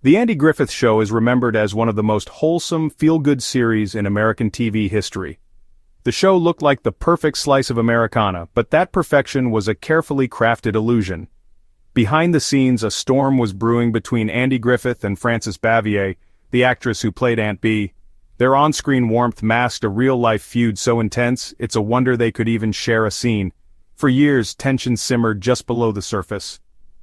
The Andy Griffith Show is remembered as one of the most wholesome, feel-good series in American TV history. The show looked like the perfect slice of Americana, but that perfection was a carefully crafted illusion. Behind the scenes, a storm was brewing between Andy Griffith and Frances Bavier, the actress who played Aunt Bee. Their on-screen warmth masked a real-life feud so intense, it's a wonder they could even share a scene. For years, tension simmered just below the surface.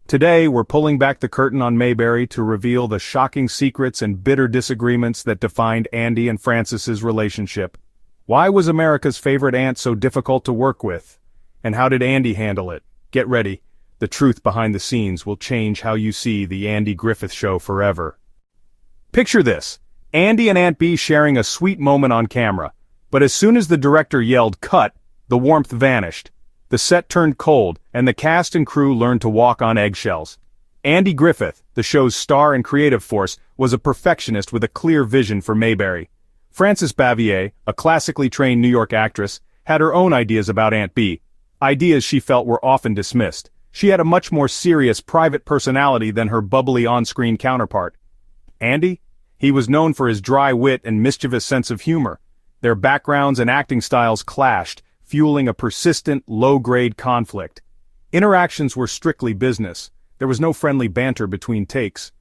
Today, we're pulling back the curtain on Mayberry to reveal the shocking secrets and bitter disagreements that defined Andy and Frances's relationship. Why was America's favorite aunt so difficult to work with? And how did Andy handle it? Get ready. The truth behind the scenes will change how you see the Andy Griffith Show forever. Picture this. Andy and Aunt Bee sharing a sweet moment on camera. But as soon as the director yelled "cut," the warmth vanished. The set turned cold, and the cast and crew learned to walk on eggshells. Andy Griffith, the show's star and creative force, was a perfectionist with a clear vision for Mayberry. Frances Bavier, a classically trained New York actress, had her own ideas about Aunt Bee. Ideas she felt were often dismissed. She had a much more serious, private personality than her bubbly on-screen counterpart. Andy? He was known for his dry wit and mischievous sense of humor. Their backgrounds and acting styles clashed, fueling a persistent, low-grade conflict. Interactions were strictly business. There was no friendly banter between takes.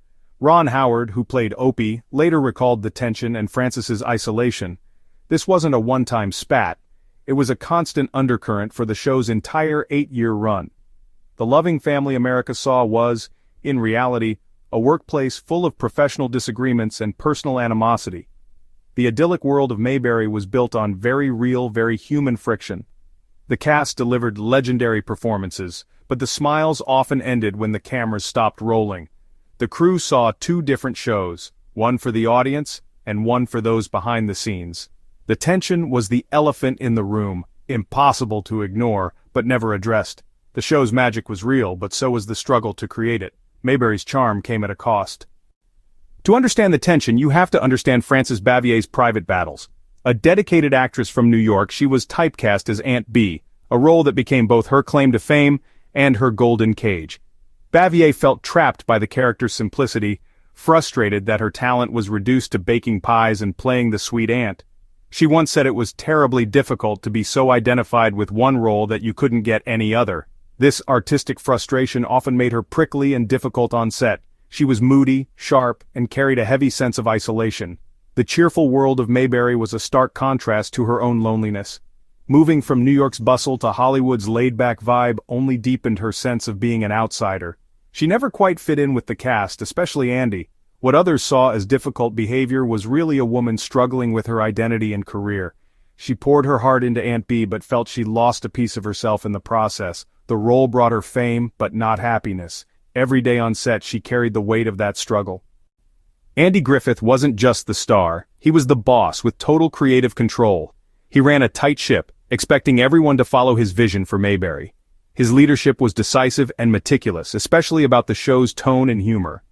Ron Howard, who played Opie, later recalled the tension and Frances's isolation. This wasn't a one-time spat. It was a constant undercurrent for the show's entire 8-year run. The loving family America saw was, in reality, a workplace full of professional disagreements and personal animosity. The idyllic world of Mayberry was built on very real, very human friction. The cast delivered legendary performances, but the smiles often ended when the cameras stopped rolling. The crew saw two different shows, one for the audience and one for those behind the scenes. The tension was the elephant in the room, impossible to ignore, but never addressed. The show's magic was real, but so was the struggle to create it. Mayberry's charm came at a cost. To understand the tension, you have to understand Frances Bavier's private battles. A dedicated actress from New York, she was typecast as Aunt Bee, a role that became both her claim to fame and her golden cage. Bavier felt trapped by the character's simplicity, frustrated that her talent was reduced to baking pies and playing the sweet aunt. She once said it was terribly difficult to be so identified with one role that you couldn't get any other. This artistic frustration often made her prickly and difficult on set. She was moody, sharp, and carried a heavy sense of isolation. The cheerful world of Mayberry was a stark contrast to her own loneliness. Moving from New York's bustle to Hollywood's laid-back vibe only deepened her sense of being an outsider. She never quite fit in with the cast, especially Andy. What others saw as difficult behavior was really a woman struggling with her identity and career. She poured her heart into Aunt Bee but felt she lost a piece of herself in the process. The role brought her fame, but not happiness. Every day on set she carried the weight of that struggle. Andy Griffith wasn't just the star, he was the boss with total creative control. He ran a tight ship, expecting everyone to follow his vision for Mayberry. His leadership was decisive and meticulous, especially about the show's tone and humor.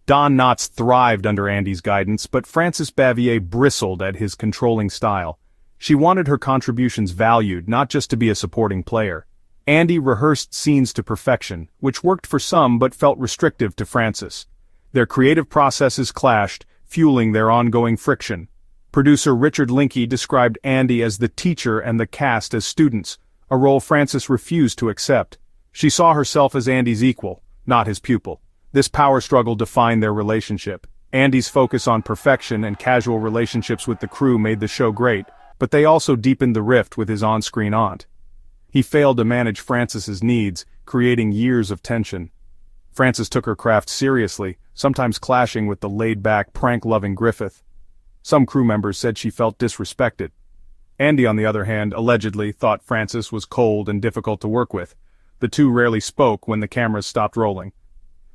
Don Knotts thrived under Andy's guidance, but Frances Bavier bristled at his controlling style. She wanted her contributions valued, not just to be a supporting player. Andy rehearsed scenes to perfection, which worked for some but felt restrictive to Frances. Their creative processes clashed, fueling their ongoing friction. Producer Richard Linke described Andy as the teacher and the cast as students, a role Frances refused to accept. She saw herself as Andy's equal, not his pupil. This power struggle defined their relationship. Andy's focus on perfection and casual relationships with the crew made the show great, but they also deepened the rift with his on-screen aunt. He failed to manage Frances's needs, creating years of tension. Frances took her craft seriously, sometimes clashing with the laid-back, prank-loving Griffith. Some crew members said she felt disrespected. Andy, on the other hand, allegedly thought Frances was cold and difficult to work with. The two rarely spoke when the cameras stopped rolling.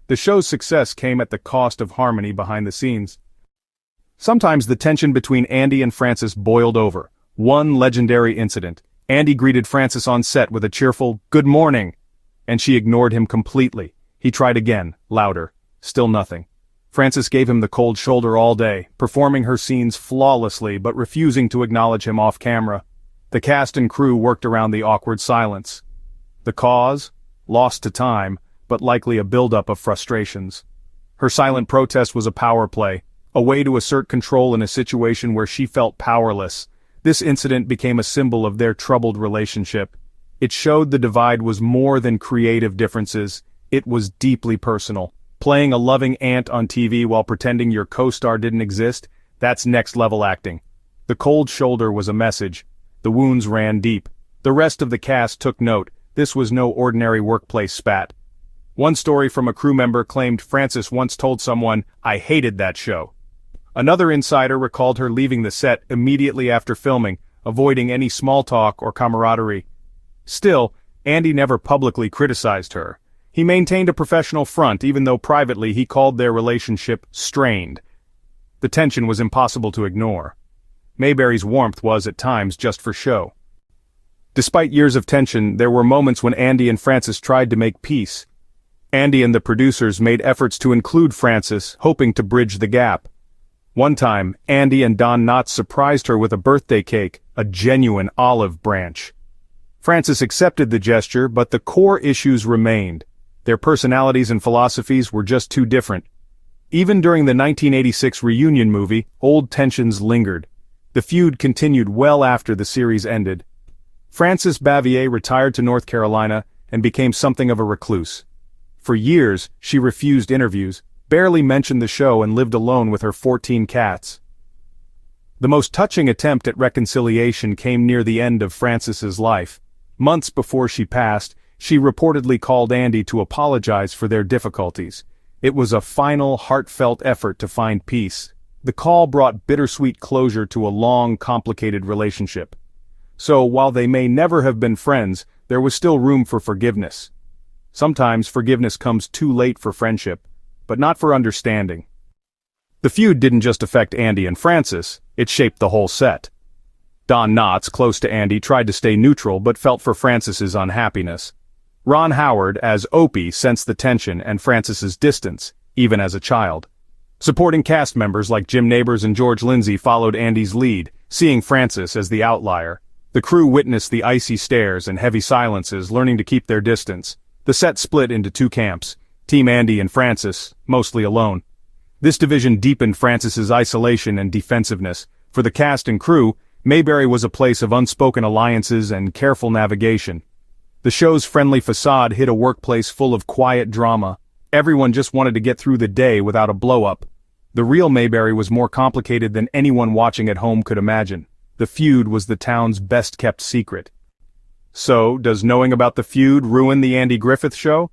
The show's success came at the cost of harmony behind the scenes. Sometimes the tension between Andy and Frances boiled over. One legendary incident. Andy greeted Frances on set with a cheerful, "Good morning," and she ignored him completely. He tried again, louder. Still nothing. Frances gave him the cold shoulder all day, performing her scenes flawlessly but refusing to acknowledge him off camera. The cast and crew worked around the awkward silence. The cause? Lost to time, but likely a buildup of frustrations. Her silent protest was a power play, a way to assert control in a situation where she felt powerless. This incident became a symbol of their troubled relationship. It showed the divide was more than creative differences, it was deeply personal. Playing a loving aunt on TV while pretending your co-star didn't exist, that's next-level acting. The cold shoulder was a message. The wounds ran deep. The rest of the cast took note. This was no ordinary workplace spat. One story from a crew member claimed Frances once told someone, "I hated that show." Another insider recalled her leaving the set immediately after filming, avoiding any small talk or camaraderie. Still, Andy never publicly criticized her. He maintained a professional front even though privately he called their relationship strained. The tension was impossible to ignore. Mayberry's warmth was, at times, just for show. Despite years of tension, there were moments when Andy and Frances tried to make peace. Andy and the producers made efforts to include Frances, hoping to bridge the gap. One time, Andy and Don Knotts surprised her with a birthday cake, a genuine olive branch. Frances accepted the gesture, but the core issues remained. Their personalities and philosophies were just too different. Even during the 1986 reunion movie, old tensions lingered. The feud continued well after the series ended. Frances Bavier retired to North Carolina and became something of a recluse. For years, she refused interviews, barely mentioned the show and lived alone with her 14 cats. The most touching attempt at reconciliation came near the end of Frances's life. Months before she passed, she reportedly called Andy to apologize for their difficulties. It was a final, heartfelt effort to find peace. The call brought bittersweet closure to a long, complicated relationship. So, while they may never have been friends, there was still room for forgiveness. Sometimes forgiveness comes too late for friendship, but not for understanding. The feud didn't just affect Andy and Frances, it shaped the whole set. Don Knotts, close to Andy, tried to stay neutral but felt for Frances's unhappiness. Ron Howard, as Opie, sensed the tension and Frances's distance, even as a child. Supporting cast members like Jim Nabors and George Lindsay followed Andy's lead, seeing Frances as the outlier. The crew witnessed the icy stares and heavy silences, learning to keep their distance. The set split into two camps, Team Andy and Frances, mostly alone. This division deepened Frances's isolation and defensiveness. For the cast and crew, Mayberry was a place of unspoken alliances and careful navigation. The show's friendly facade hid a workplace full of quiet drama. Everyone just wanted to get through the day without a blow-up. The real Mayberry was more complicated than anyone watching at home could imagine. The feud was the town's best-kept secret. So, does knowing about the feud ruin the Andy Griffith Show?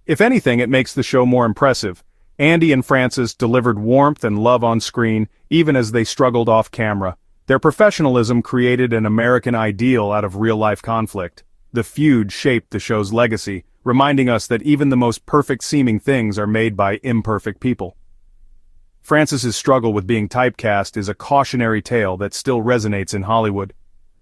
If anything, it makes the show more impressive. Andy and Frances delivered warmth and love on screen, even as they struggled off camera. Their professionalism created an American ideal out of real-life conflict. The feud shaped the show's legacy, reminding us that even the most perfect-seeming things are made by imperfect people. Frances's struggle with being typecast is a cautionary tale that still resonates in Hollywood.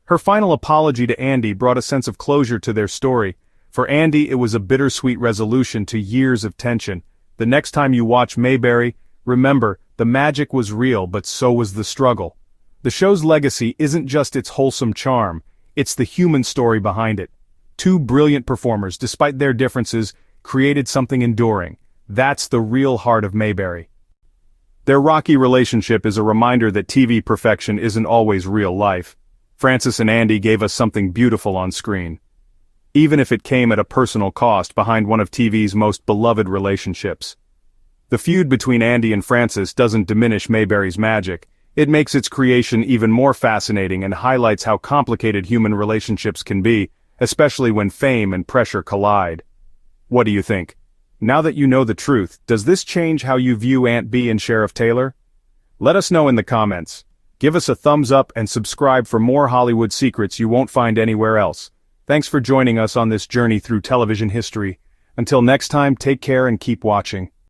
Her final apology to Andy brought a sense of closure to their story. For Andy, it was a bittersweet resolution to years of tension. The next time you watch Mayberry, remember, the magic was real, but so was the struggle. The show's legacy isn't just its wholesome charm, it's the human story behind it. Two brilliant performers, despite their differences, created something enduring. That's the real heart of Mayberry. Their rocky relationship is a reminder that TV perfection isn't always real life. Frances and Andy gave us something beautiful on screen. Even if it came at a personal cost behind one of TV's most beloved relationships. The feud between Andy and Frances doesn't diminish Mayberry's magic. It makes its creation even more fascinating and highlights how complicated human relationships can be, especially when fame and pressure collide. What do you think? Now that you know the truth, does this change how you view Aunt Bee and Sheriff Taylor? Let us know in the comments. Give us a thumbs up and subscribe for more Hollywood secrets you won't find anywhere else. Thanks for joining us on this journey through television history. Until next time, take care and keep watching.